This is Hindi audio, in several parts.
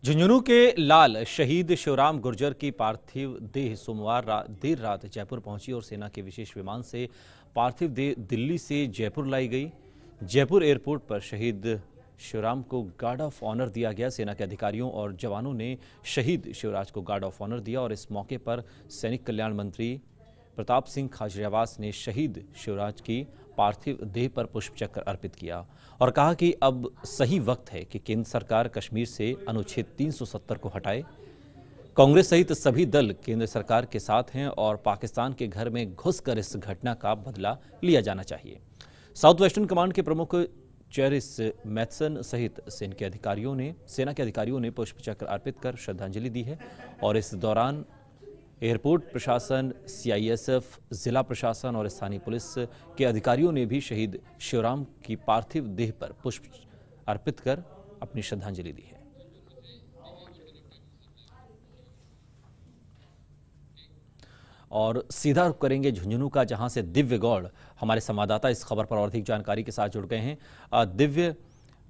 झुंझुनू के लाल शहीद शिवराम गुर्जर की पार्थिव देह सोमवार देर रात जयपुर पहुंची और सेना के विशेष विमान से पार्थिव देह दिल्ली से जयपुर लाई गई। जयपुर एयरपोर्ट पर शहीद शिवराम को गार्ड ऑफ ऑनर दिया गया। सेना के अधिकारियों और जवानों ने शहीद शिवराज को गार्ड ऑफ ऑनर दिया और इस मौके पर सैनिक कल्याण मंत्री प्रताप सिंह खाचरियावास ने शहीद शिवराज की पार्थिव देह पर पुष्पचक्र अर्पित किया और कहा कि अब सही वक्त है कि केंद्र सरकार कश्मीर से अनुच्छेद 370 को हटाए। कांग्रेस सहित सभी दल केंद्र सरकार के साथ हैं और पाकिस्तान के घर में घुसकर इस घटना का बदला लिया जाना चाहिए। साउथ वेस्टर्न कमांड के प्रमुख चेरिस मैथसन सहित सेना के अधिकारियों ने पुष्पचक्र अर्पित कर श्रद्धांजलि दी है और इस दौरान एयरपोर्ट प्रशासन, सीआईएसएफ, जिला प्रशासन और स्थानीय पुलिस के अधिकारियों ने भी शहीद शिवराम की पार्थिव देह पर पुष्प अर्पित कर अपनी श्रद्धांजलि दी है। और सीधा रुख करेंगे झुंझुनू का, जहां से दिव्य गौड़ हमारे संवाददाता इस खबर पर और अधिक जानकारी के साथ जुड़ गए हैं। दिव्य,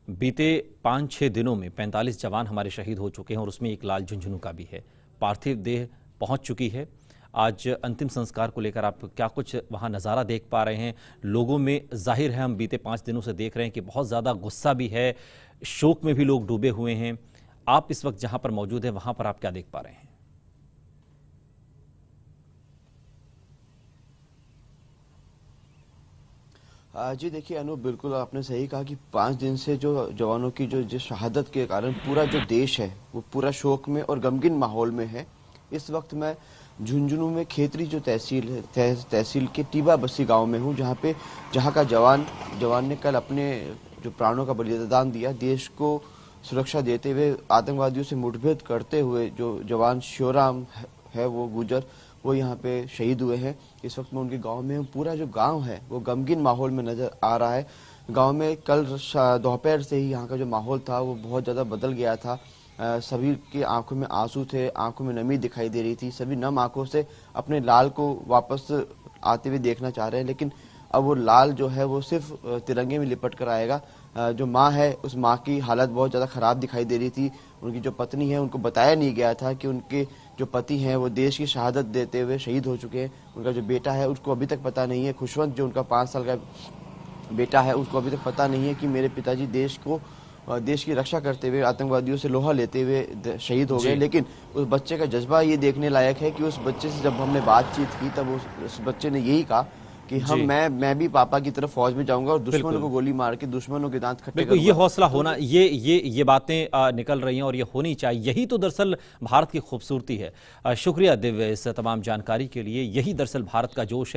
बीते 5-6 दिनों में 45 जवान हमारे शहीद हो चुके हैं और उसमें एक लाल झुंझुनू का भी है। पार्थिव देह पहुंच चुकी है। आज अंतिम संस्कार को लेकर आप क्या कुछ वहां नज़ारा देख पा रहे हैं? लोगों में जाहिर है, हम बीते 5 दिनों से देख रहे हैं कि बहुत ज़्यादा गुस्सा भी है, शोक में भी लोग डूबे हुए हैं। आप इस वक्त जहां पर मौजूद हैं वहां पर आप क्या देख पा रहे हैं? जी देखिए अनूप, बिल्कुल आपने सही कहा कि 5 दिन से जो जवानों की जो शहादत के कारण पूरा जो देश है वो पूरा शोक में और गमगीन माहौल में है। इस वक्त मैं झुंझुनू में खेतरी जो तहसील है, तहसील के टीबा बस्सी गांव में हूं, जहां का जवान ने कल अपने जो प्राणों का बलिदान दिया, देश को सुरक्षा देते हुए आतंकवादियों से मुठभेड़ करते हुए जो जवान शिवराम है वो गुर्जर, वो यहाँ पे शहीद हुए हैं। इस वक्त मैं उनके गांव में हूँ। पूरा जो गांव है वो गमगीन माहौल में नजर आ रहा है। गांव में कल दोपहर से ही यहाँ का जो माहौल था वो बहुत ज़्यादा बदल गया था। सभी की आंखों में आंसू थे, आंखों में नमी दिखाई दे रही थी। सभी नम आंखों से अपने लाल को वापस आते हुए देखना चाह रहे हैं, लेकिन अब वो लाल जो है वो सिर्फ तिरंगे में लिपट कर आएगा। जो माँ है उस माँ की हालत बहुत ज़्यादा ख़राब दिखाई दे रही थी। उनकी जो पत्नी है उनको बताया नहीं गया था कि उनके जो पति हैं वो देश की शहादत देते हुए शहीद हो चुके हैं। उनका जो बेटा है उसको अभी तक पता नहीं है। खुशवंत जो उनका 5 साल का बेटा है उसको अभी तक पता नहीं है कि मेरे पिताजी देश की रक्षा करते हुए आतंकवादियों से लोहा लेते हुए शहीद हो गए। लेकिन उस बच्चे का जज्बा ये देखने लायक है कि उस बच्चे से जब हमने बातचीत की तब उस बच्चे ने यही कहा कि मैं भी पापा की तरफ फौज में जाऊंगा और दुश्मनों को गोली मार के दुश्मनों के दांत खट्टे करूंगा। ये हौसला होना, ये बातें निकल रही हैं और ये होनी चाहिए। यही तो दरअसल भारत की खूबसूरती है। शुक्रिया दिव्य इस तमाम जानकारी के लिए। यही दरअसल भारत का जोश है।